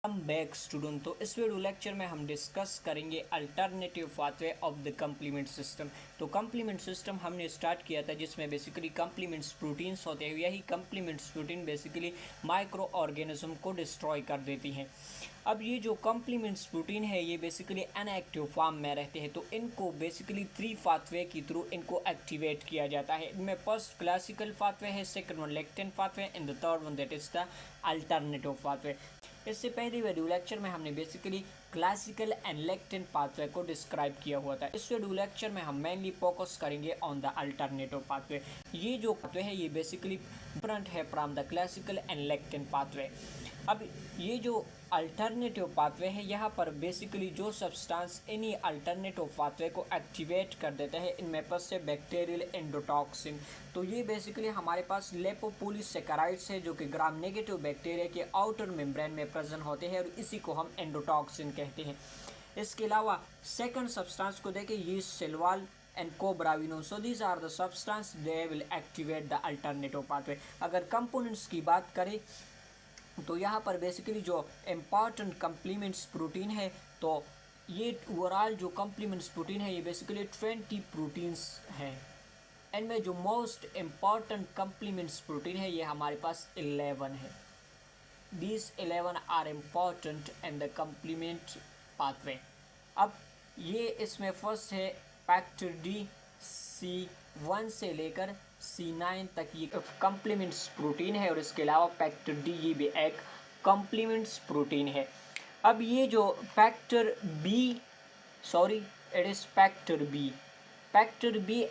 Welcome back student. तो इस video lecture में हम डिस्कस करेंगे alternative pathway of the complement system. तो कम्प्लीमेंट सिस्टम हमने स्टार्ट किया था जिसमें बेसिकली कम्प्लीमेंट्स प्रोटीन्स होते हैं। यही complements protein basically micro organism को डिस्ट्रॉय कर देती हैं। अब ये जो कम्प्लीमेंट्स प्रोटीन है ये बेसिकली इनएक्टिव फॉर्म में रहते हैं, तो इनको बेसिकली 3 पाथवे के थ्रू इनको एक्टिवेट किया जाता है। इनमें फर्स्ट क्लासिकल पाथवे है, second one lectin pathway and the third one that is the alternative pathway. इससे पहले वीडियो लेक्चर में हमने basically classical and lectin pathway को डिस्क्राइब किया हुआ था। इस वीडियो लेक्चर में हम मेनली फोकस करेंगे ऑन द अल्टरनेटिव पाथवे। ये जो पाथवे है ये बेसिकली डिफरेंट है from the classical and lectin pathway. अब ये जो अल्टरनेटिव पाथवे है यहाँ पर बेसिकली जो सब्सटेंस इन्हीं अल्टरनेटिव पाथवे को एक्टिवेट कर देते हैं इनमें पास से बैक्टीरियल एंडोटॉक्सिन। तो ये बेसिकली हमारे पास लेपोपोलीसेकेराइड्स है जो कि ग्राम नेगेटिव बैक्टीरिया के आउटर मेम्ब्रेन में प्रेजेंट होते हैं और इसी को हम एंडोटॉक्सिन कहते हैं। इसके अलावा सेकंड सब्सटेंस को देखें, ये cell wall and cobravinum. So these are the substance they will activate the alternative pathway. अगर कंपोनेंट्स की बात करें तो यहाँ पर बेसिकली जो इम्पॉर्टेंट कम्प्लीमेंट्स प्रोटीन है, तो ये ओवरऑल जो कम्प्लीमेंट्स प्रोटीन है ये बेसिकली 20 प्रोटीन्स हैं। इनमें जो मोस्ट इम्पॉर्टेंट कम्प्लीमेंट्स प्रोटीन है ये हमारे पास 11 है। These 11 are important in the complement pathway. अब ये इसमें फर्स्ट है फैक्टर डी, C1 से लेकर C9 तक ये कम्प्लीमेंट्स प्रोटीन है और इसके अलावा फैक्टर डी ये भी एक कम्प्लीमेंट्स प्रोटीन है। अब ये जो factor B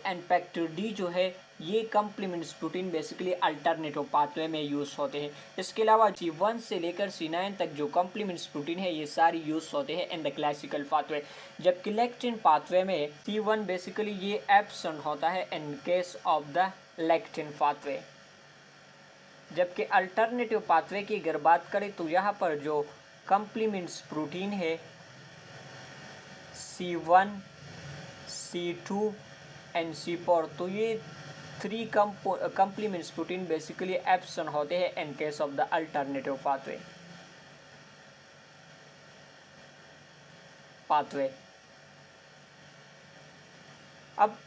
and factor D जो है ये complements protein basically alternative pathway में यूज़ होते हैं। इसके अलावा C1 से लेकर C9 तक जो कम्प्लीमेंट्स प्रोटीन है ये सारी यूज़ होते हैं इन द क्लासिकल पाथवे। जबकि लेक्टिन पाथवे में C1 बेसिकली ये एब्सेंट होता है इन case of the lectin pathway. जबकि अल्टरनेटिव पाथवे की अगर बात करें तो यहाँ पर जो कम्प्लीमेंट्स प्रोटीन है C1, C2 एंड C4, तो ये 3 कम्प्लीमेंट्स प्रोटीन बेसिकली एब्सेंट होते हैं इन case of the alternative pathway. अब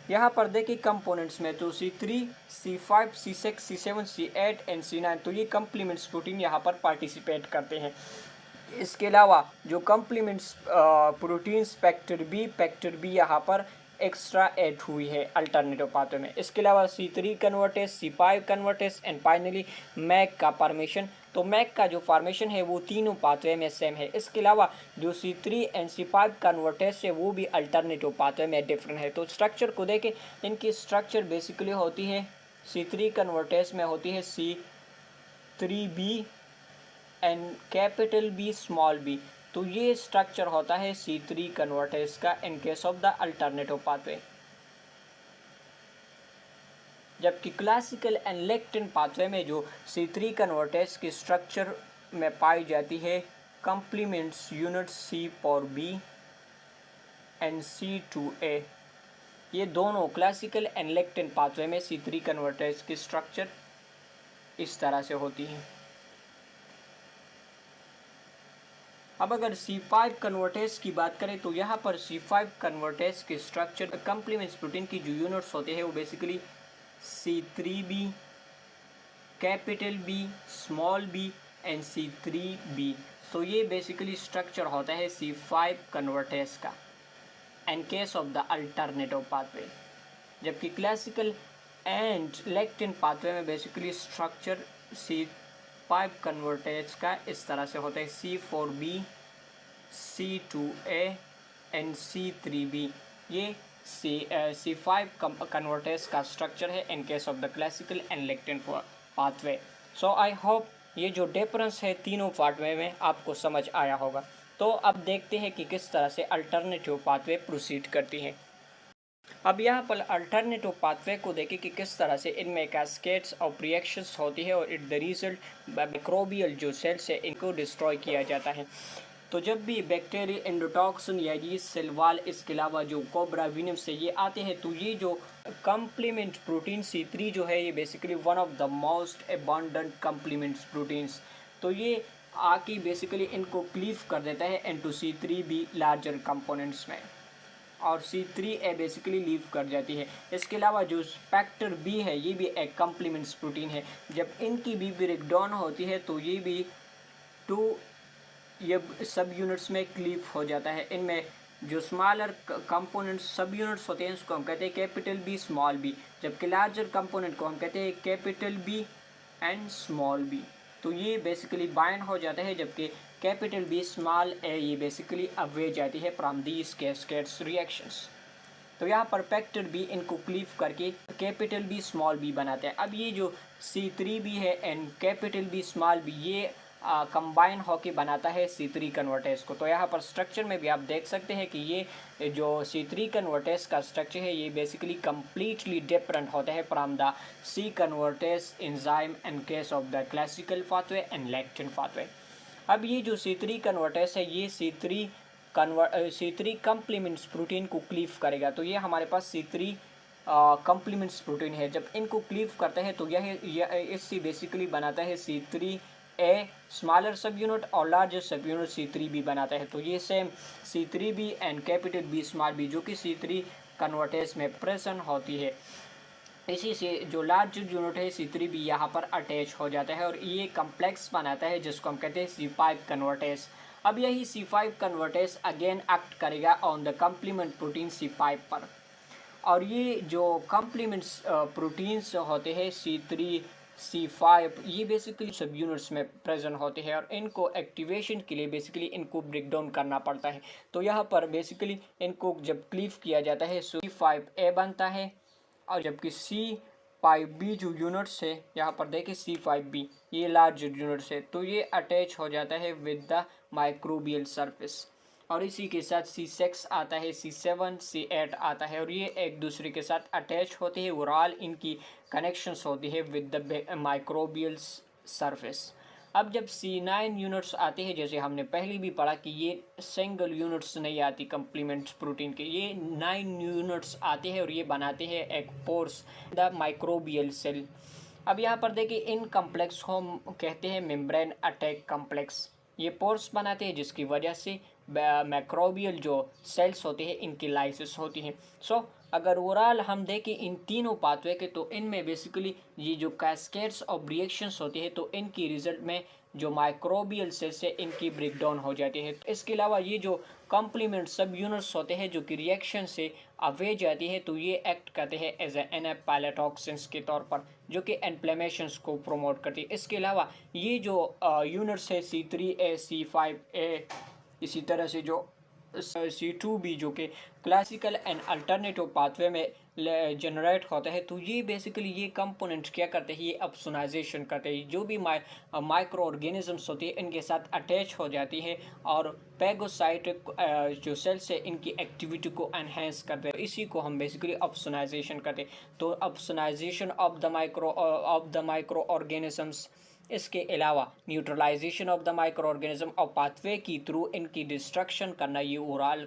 यहाँ पर देखिए कंपोनेंट्स में तो C3, C5, C6, C7, C8 and C9, तो ये कम्प्लीमेंट्स प्रोटीन यहाँ पर पार्टिसिपेट करते हैं। इसके अलावा जो कम्प्लीमेंट्स प्रोटीन्स फैक्टर बी यहाँ पर एक्स्ट्रा ऐड हुई है अल्टरनेटिव पाथवे में। इसके अलावा C3 convertase, C5 convertase and finally MAC का फॉर्मेशन। तो मैक का जो फॉर्मेशन है वो तीनों पाथवे में सेम है। इसके अलावा जो C3 एंड C5 कन्वर्टेज है वो भी अल्टरनेटिव पाथवे में डिफरेंट है। तो स्ट्रक्चर को देखें, इनकी स्ट्रक्चर बेसिकली होती है C3 कन्वर्टेज में होती है C3b and capital B small b। तो ये स्ट्रक्चर होता है C3 कन्वर्टेज का इन case of the alternative pathway. जबकि क्लासिकल एंड लेक्टिन पाथवे में जो C3 कन्वर्टेज की स्ट्रक्चर में पाई जाती है complements unit C4b and C2a, ये दोनों क्लासिकल एंड लेक्टिन पाथवे में C3 कन्वर्टेज की स्ट्रक्चर इस तरह से होती है। अब अगर C5 कन्वर्टेज की बात करें तो यहाँ पर C5 कन्वर्टेज की स्ट्रक्चर कम्प्लीमेंट्स प्रोटीन की जो यूनिट्स होते हैं वो basically C3b, capital B, small b and C3b। तो ये बेसिकली स्ट्रक्चर होता है C5 कन्वर्टेज का इन case of the alternative pathway. जबकि क्लासिकल एंड लेक्टिन पाथवे में बेसिकली स्ट्रक्चर C5 कन्वर्टेज का इस तरह से होता है C4b, C2a एंड C3b। ये C5 कन्वर्टेज का स्ट्रक्चर है इन case of the classical and lectin pathway. So I hope ये जो डिफरेंस है तीनों पाथवे में आपको समझ आया होगा। तो अब देखते हैं कि किस तरह से अल्टरनेटिव पाथवे प्रोसीड करती है। अब यहाँ पर अल्टरनेटिव पाथवे को देखें कि किस तरह से इनमें कैस्केड्स ऑफ रिएक्शंस होती है और इट द रिजल्ट माइक्रोबियल जो सेल्स है इनको डिस्ट्रॉय किया जाता है। तो जब भी बैक्टीरिया एंडोटॉक्सिन या ये सेलवाल, इसके अलावा जो कोब्राविनम से ये आते हैं, तो ये जो कम्प्लीमेंट प्रोटीन C3 जो है ये basically one of the most abundant complements proteins. तो ये आके बेसिकली इनको क्लीव कर देता है इनटू C3b लार्जर कंपोनेंट्स में, और C3a बेसिकली लीव कर जाती है। इसके अलावा जो फैक्टर बी है ये भी एक कॉम्प्लीमेंट्स प्रोटीन है। जब इनकी भी ब्रेकडाउन होती है तो ये भी टू ये सब यूनिट्स में क्लीव हो जाता है। इनमें जो स्मॉलर कंपोनेंट्स सब यूनिट्स होते हैं उसको हम कहते हैं कैपिटल बी स्मॉल बी, जबकि लार्जर कंपोनेंट को हम कहते हैं capital B and small B. तो ये बेसिकली बाइंड हो जाता है, जबकि कैपिटल बी स्मॉल ए ये बेसिकली अवे जाती है फ्रॉम दीज कैस्केड्स रिएक्शंस। तो यहाँ पर फैक्टर बी इनको क्लीव करके कैपिटल बी स्मॉल बी बनाते हैं। अब ये जो C3b है and capital B small B ये कंबाइन होके बनाता है C3 कन्वर्टेस को। तो यहाँ पर स्ट्रक्चर में भी आप देख सकते हैं कि ये जो C3 कन्वर्टेस का स्ट्रक्चर है ये बेसिकली कम्प्लीटली डिफरेंट होता है from the C convertase enzyme in case of the classical pathway and lectin pathway. अब ये जो C3 कन्वर्टेस है ये C3 कम्प्लीमेंट्स प्रोटीन को क्लीव करेगा। तो ये हमारे पास C3 कम्प्लीमेंट्स प्रोटीन है। जब इनको क्लीव करता है तो यह इससे बेसिकली बनाता है C3a स्मॉलर सब यूनिट और लार्जर सब यूनिट C3b बनाता है। तो ये same C3b and capital B small B जो कि C3 कन्वर्टेस में प्रेजेंट होती है, इसी से जो लार्जर यूनिट है C3b यहाँ पर अटैच हो जाता है और ये कम्प्लेक्स बनाता है जिसको हम कहते हैं C5 कन्वर्टेस। अब यही C5 कन्वर्टेस अगेन एक्ट करेगा on the complement protein C5 पर, और ये जो कम्प्लीमेंट्स प्रोटीन्स होते हैं C3 C5 ये बेसिकली सब यूनिट्स में प्रेजेंट होते हैं और इनको एक्टिवेशन के लिए बेसिकली इनको ब्रेक डाउन करना पड़ता है। तो यहाँ पर बेसिकली इनको जब क्लीव किया जाता है C5a बनता है, और जबकि C5b जो यूनिट्स है यहाँ पर देखिए C5b ये लार्ज यूनिट्स है, तो ये अटैच हो जाता है विद द माइक्रोबियल सरफेस, और इसी के साथ C6 आता है, C7 C8 आता है और ये एक दूसरे के साथ अटैच होते हैं। ओवरऑल इनकी कनेक्शंस होती है विद द माइक्रोबियल सरफेस। अब जब C9 यूनिट्स आते हैं, जैसे हमने पहले भी पढ़ा कि ये सिंगल यूनिट्स नहीं आती कम्प्लीमेंट्स प्रोटीन के, ये 9 यूनिट्स आते हैं और ये बनाते हैं एक पोर्स द माइक्रोबियल सेल। अब यहाँ पर देखिए इन कम्प्लेक्स को हम कहते हैं मेम्ब्रेन अटैक कम्प्लेक्स। ये पोर्स बनाते हैं जिसकी वजह से मैक्रोबियल जो सेल्स होते हैं इनकी लाइसिस होती है। सो अगर ओवरऑल हम देखें इन तीनों पाथवे के, तो इनमें बेसिकली ये जो कैस्केड्स ऑफ रिएक्शंस होती है तो इनकी रिजल्ट में जो माइक्रोबियल सेल्स है इनकी ब्रेकडाउन हो जाती है। इसके अलावा ये जो कॉम्प्लीमेंट सब यूनिट्स होते हैं जो कि रिएक्शन से अवे जाती है तो ये एक्ट करते हैं एज ए पैलेटॉक्सिन्स के तौर पर जो कि इन्फ्लेमेशंस को प्रोमोट करती है। इसके अलावा ये जो यूनिट्स है C3a C5a इसी तरह से जो C2b जो कि क्लासिकल एंड अल्टरनेटिव पाथवे में जनरेट होता है, तो ये बेसिकली ये कंपोनेंट्स क्या करते हैं, ये अपसोनाइजेशन करते हैं। जो भी माइक्रो ऑर्गेनिजम्स होती है इनके साथ अटैच हो जाती है और पैगोसाइट जो सेल्स है इनकी एक्टिविटी को एनहेंस करते हैं। इसी को हम बेसिकली अपसोनाइजेशन करते हैं। तो opsonization of the microorganisms, इसके अलावा neutralization of the microorganism और पाथवे की थ्रू इनकी डिस्ट्रक्शन करना, ये ओवरऑल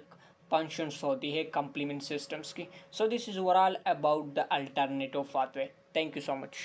फंक्शंस होती है कम्प्लीमेंट सिस्टम्स की। So this is overall about the alternative pathway. Thank you so much.